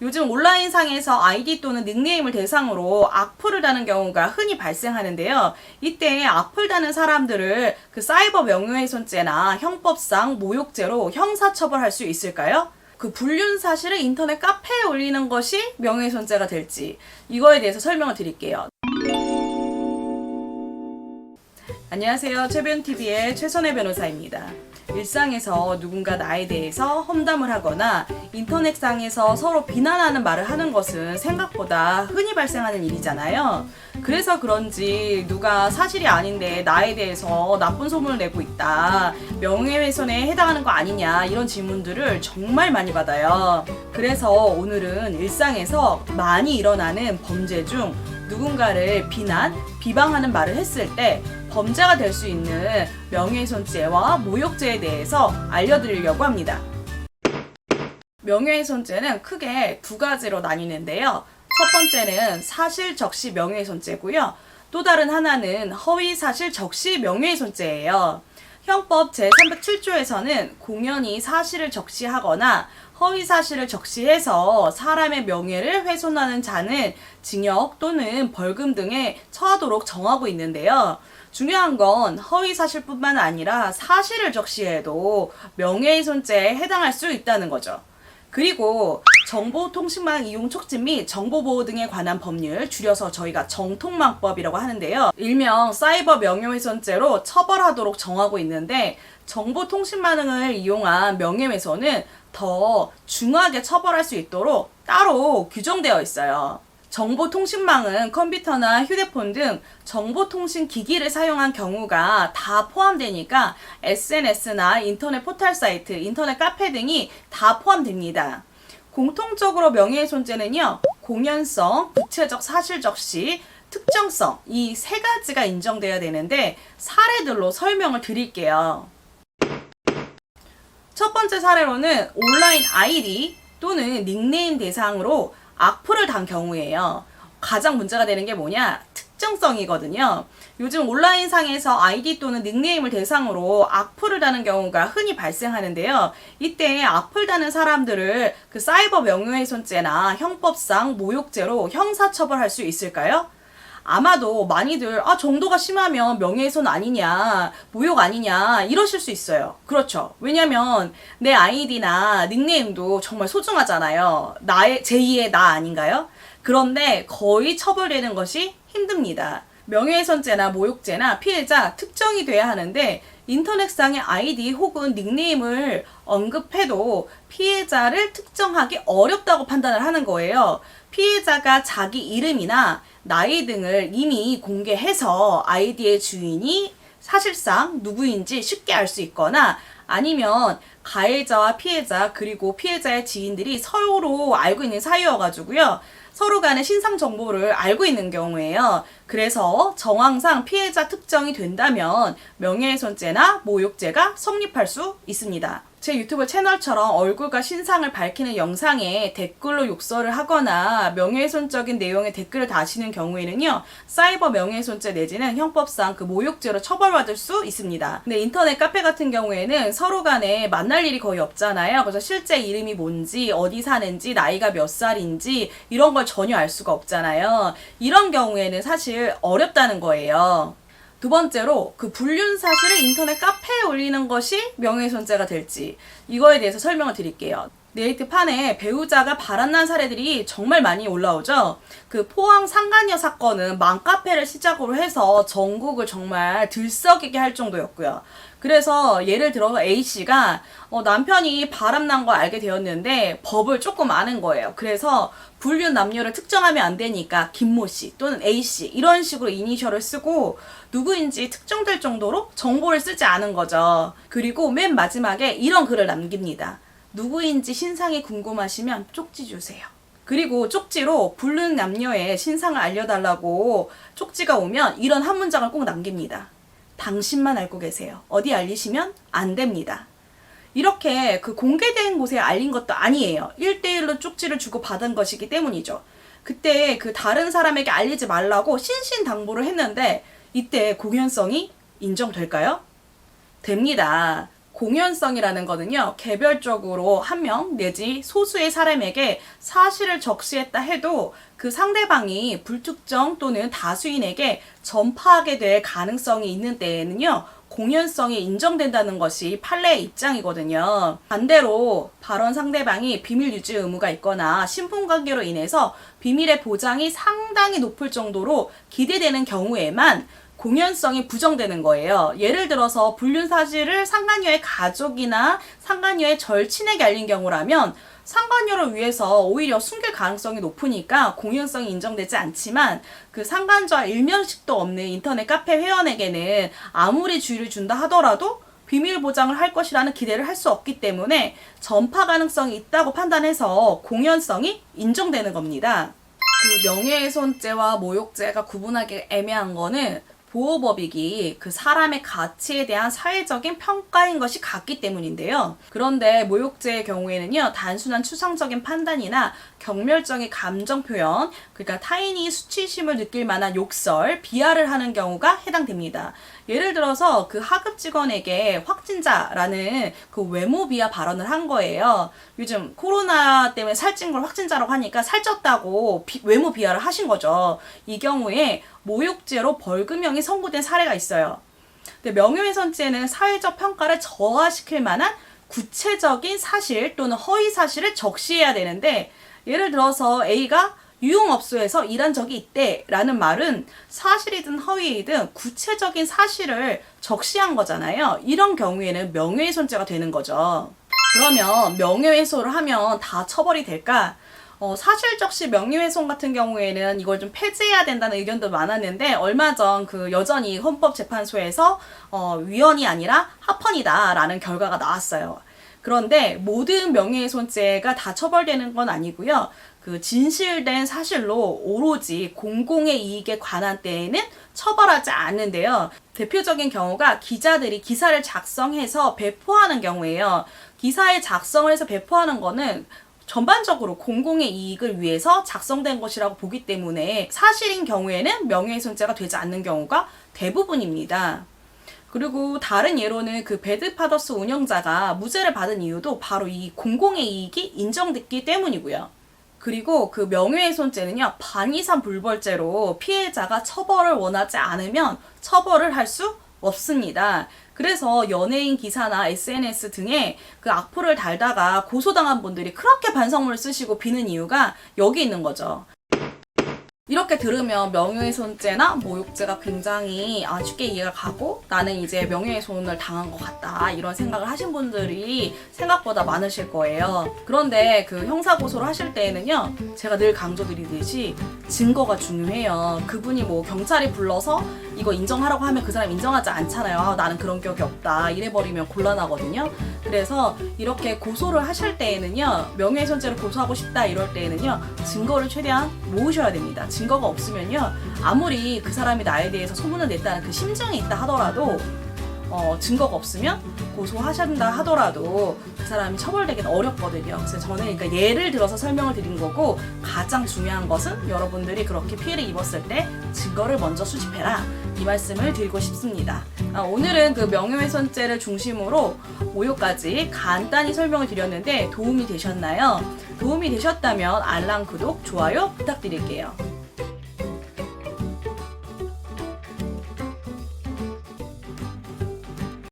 요즘 온라인상에서 아이디 또는 닉네임을 대상으로 악플을 다는 경우가 흔히 발생하는데요. 이때 악플 다는 사람들을 그 사이버 명예훼손죄나 형법상 모욕죄로 형사처벌할 수 있을까요? 그 불륜 사실을 인터넷 카페에 올리는 것이 명예훼손죄가 될지 이거에 대해서 설명을 드릴게요. 안녕하세요. 최변TV의 최선혜 변호사입니다. 일상에서 누군가 나에 대해서 험담을 하거나 인터넷상에서 서로 비난하는 말을 하는 것은 생각보다 흔히 발생하는 일이잖아요. 그래서 그런지 누가 사실이 아닌데 나에 대해서 나쁜 소문을 내고 있다, 명예훼손에 해당하는 거 아니냐, 이런 질문들을 정말 많이 받아요. 그래서 오늘은 일상에서 많이 일어나는 범죄 중 누군가를 비방하는 말을 했을 때 범죄가 될 수 있는 명예훼손죄와 모욕죄에 대해서 알려드리려고 합니다. 명예훼손죄는 크게 두 가지로 나뉘는데요. 첫 번째는 사실적시 명예훼손죄고요. 또 다른 하나는 허위사실 적시 명예훼손죄예요. 형법 제307조에서는 공연히 사실을 적시하거나 허위사실을 적시해서 사람의 명예를 훼손하는 자는 징역 또는 벌금 등에 처하도록 정하고 있는데요. 중요한 건 허위사실뿐만 아니라 사실을 적시해도 명예훼손죄에 해당할 수 있다는 거죠. 그리고 정보통신망 이용 촉진 및 정보보호 등에 관한 법률, 줄여서 저희가 정통망법이라고 하는데요. 일명 사이버 명예훼손죄로 처벌하도록 정하고 있는데, 정보통신망을 이용한 명예훼손은 더 중하게 처벌할 수 있도록 따로 규정되어 있어요. 정보통신망은 컴퓨터나 휴대폰 등 정보통신기기를 사용한 경우가 다 포함되니까 SNS나 인터넷 포털 사이트, 인터넷 카페 등이 다 포함됩니다. 공통적으로 명예훼손죄는요, 공연성, 구체적 사실적시, 특정성, 이 세 가지가 인정돼야 되는데 사례들로 설명을 드릴게요. 첫 번째 사례로는 온라인 아이디 또는 닉네임 대상으로 악플을 단 경우예요. 가장 문제가 되는 게 뭐냐? 특정성이거든요. 요즘 온라인상에서 아이디 또는 닉네임을 대상으로 악플을 다는 경우가 흔히 발생하는데요. 이때 악플 다는 사람들을 그 사이버 명예훼손죄나 형법상 모욕죄로 형사처벌할 수 있을까요? 아마도 많이들 정도가 심하면 명예훼손 아니냐, 모욕 아니냐 이러실 수 있어요. 그렇죠. 왜냐면 내 아이디나 닉네임도 정말 소중하잖아요. 나의 제2의 나 아닌가요? 그런데 거의 처벌되는 것이 힘듭니다. 명예훼손죄나 모욕죄나 피해자 특정이 돼야 하는데 인터넷상의 아이디 혹은 닉네임을 언급해도 피해자를 특정하기 어렵다고 판단을 하는 거예요. 피해자가 자기 이름이나 나이 등을 이미 공개해서 아이디의 주인이 사실상 누구인지 쉽게 알 수 있거나, 아니면 가해자와 피해자 그리고 피해자의 지인들이 서로 알고 있는 사이여가지고요, 서로 간의 신상 정보를 알고 있는 경우예요. 그래서 정황상 피해자 특정이 된다면 명예훼손죄나 모욕죄가 성립할 수 있습니다. 제 유튜브 채널처럼 얼굴과 신상을 밝히는 영상에 댓글로 욕설을 하거나 명예훼손적인 내용의 댓글을 다시는 경우에는요, 사이버 명예훼손죄 내지는 형법상 그 모욕죄로 처벌받을 수 있습니다. 근데 인터넷 카페 같은 경우에는 서로 간에 만날 일이 거의 없잖아요. 그래서 실제 이름이 뭔지, 어디 사는지, 나이가 몇 살인지 이런 걸 전혀 알 수가 없잖아요. 이런 경우에는 사실 어렵다는 거예요. 두 번째로 그 불륜 사실을 인터넷 카페에 올리는 것이 명예훼손죄가 될지 이거에 대해서 설명을 드릴게요. 네이트판에 배우자가 바람난 사례들이 정말 많이 올라오죠. 그 포항 상간녀 사건은 맘카페를 시작으로 해서 전국을 정말 들썩이게 할 정도였고요. 그래서 예를 들어 A씨가 남편이 바람난 거 알게 되었는데 법을 조금 아는 거예요. 그래서 불륜 남녀를 특정하면 안 되니까 김모씨 또는 A씨 이런 식으로 이니셜을 쓰고 누구인지 특정될 정도로 정보를 쓰지 않은 거죠. 그리고 맨 마지막에 이런 글을 남깁니다. 누구인지 신상이 궁금하시면 쪽지 주세요. 그리고 쪽지로 불륜 남녀의 신상을 알려달라고 쪽지가 오면 이런 한 문장을 꼭 남깁니다. 당신만 알고 계세요. 어디 알리시면 안 됩니다. 이렇게 그 공개된 곳에 알린 것도 아니에요. 1대1로 쪽지를 주고 받은 것이기 때문이죠. 그때 그 다른 사람에게 알리지 말라고 신신당부를 했는데 이때 공연성이 인정될까요? 됩니다. 공연성이라는 거는요, 개별적으로 한 명 내지 소수의 사람에게 사실을 적시했다 해도 그 상대방이 불특정 또는 다수인에게 전파하게 될 가능성이 있는 때에는요, 공연성이 인정된다는 것이 판례의 입장이거든요. 반대로 발언 상대방이 비밀 유지 의무가 있거나 신분관계로 인해서 비밀의 보장이 상당히 높을 정도로 기대되는 경우에만 공연성이 부정되는 거예요. 예를 들어서 불륜 사실을 상간녀의 가족이나 상간녀의 절친에게 알린 경우라면 상간녀를 위해서 오히려 숨길 가능성이 높으니까 공연성이 인정되지 않지만 그 상간녀와 일면식도 없는 인터넷 카페 회원에게는 아무리 주의를 준다 하더라도 비밀 보장을 할 것이라는 기대를 할 수 없기 때문에 전파 가능성이 있다고 판단해서 공연성이 인정되는 겁니다. 그 명예훼손죄와 모욕죄가 구분하기 애매한 거는 보호법익이 그 사람의 가치에 대한 사회적인 평가인 것이 같기 때문인데요. 그런데 모욕죄의 경우에는요, 단순한 추상적인 판단이나 경멸적인 감정 표현, 그러니까 타인이 수치심을 느낄 만한 욕설, 비하를 하는 경우가 해당됩니다. 예를 들어서 그 하급 직원에게 확진자라는 그 외모 비하 발언을 한 거예요. 요즘 코로나 때문에 살찐 걸 확진자라고 하니까 살쪘다고 외모 비하를 하신 거죠. 이 경우에 모욕죄로 벌금형이 선고된 사례가 있어요. 근데 명예훼손죄는 사회적 평가를 저하시킬 만한 구체적인 사실 또는 허위 사실을 적시해야 되는데, 예를 들어서 A가 유흥업소에서 일한 적이 있대 라는 말은 사실이든 허위이든 구체적인 사실을 적시한 거잖아요. 이런 경우에는 명예훼손죄가 되는 거죠. 그러면 명예훼손을 하면 다 처벌이 될까? 사실적시 명예훼손 같은 경우에는 이걸 좀 폐지해야 된다는 의견도 많았는데, 얼마 전 그 여전히 헌법재판소에서 위헌이 아니라 합헌이다라는 결과가 나왔어요. 그런데 모든 명예훼손죄가 다 처벌되는 건 아니고요. 그 진실된 사실로 오로지 공공의 이익에 관한 때에는 처벌하지 않는데요. 대표적인 경우가 기자들이 기사를 작성해서 배포하는 경우예요. 기사에 작성을 해서 배포하는 거는 전반적으로 공공의 이익을 위해서 작성된 것이라고 보기 때문에 사실인 경우에는 명예훼손죄가 되지 않는 경우가 대부분입니다. 그리고 다른 예로는 그 배드파더스 운영자가 무죄를 받은 이유도 바로 이 공공의 이익이 인정됐기 때문이고요. 그리고 그 명예훼손죄는요, 반이상 불벌죄로 피해자가 처벌을 원하지 않으면 처벌을 할 수 없습니다. 그래서 연예인 기사나 SNS 등에 그 악플을 달다가 고소당한 분들이 그렇게 반성문을 쓰시고 비는 이유가 여기 있는 거죠. 이렇게 들으면 명예훼손죄나 모욕죄가 굉장히 쉽게 이해가 가고 나는 이제 명예훼손을 당한 것 같다 이런 생각을 하신 분들이 생각보다 많으실 거예요. 그런데 그 형사고소를 하실 때에는요, 제가 늘 강조드리듯이 증거가 중요해요. 그분이 뭐 경찰이 불러서 이거 인정하라고 하면 그 사람 인정하지 않잖아요. 나는 그런 기억이 없다 이래버리면 곤란하거든요. 그래서 이렇게 고소를 하실 때에는요, 명예훼손죄를 고소하고 싶다 이럴 때에는요, 증거를 최대한 모으셔야 됩니다. 증거가 없으면요, 아무리 그 사람이 나에 대해서 소문을 냈다는 그 심증이 있다 하더라도 증거가 없으면 고소하신다 하더라도 그 사람이 처벌되기는 어렵거든요. 그래서 저는 그러니까 예를 들어서 설명을 드린 거고, 가장 중요한 것은 여러분들이 그렇게 피해를 입었을 때 증거를 먼저 수집해라 이 말씀을 드리고 싶습니다. 오늘은 그 명예훼손죄를 중심으로 모욕까지 간단히 설명을 드렸는데 도움이 되셨나요? 도움이 되셨다면 알람, 구독, 좋아요 부탁드릴게요.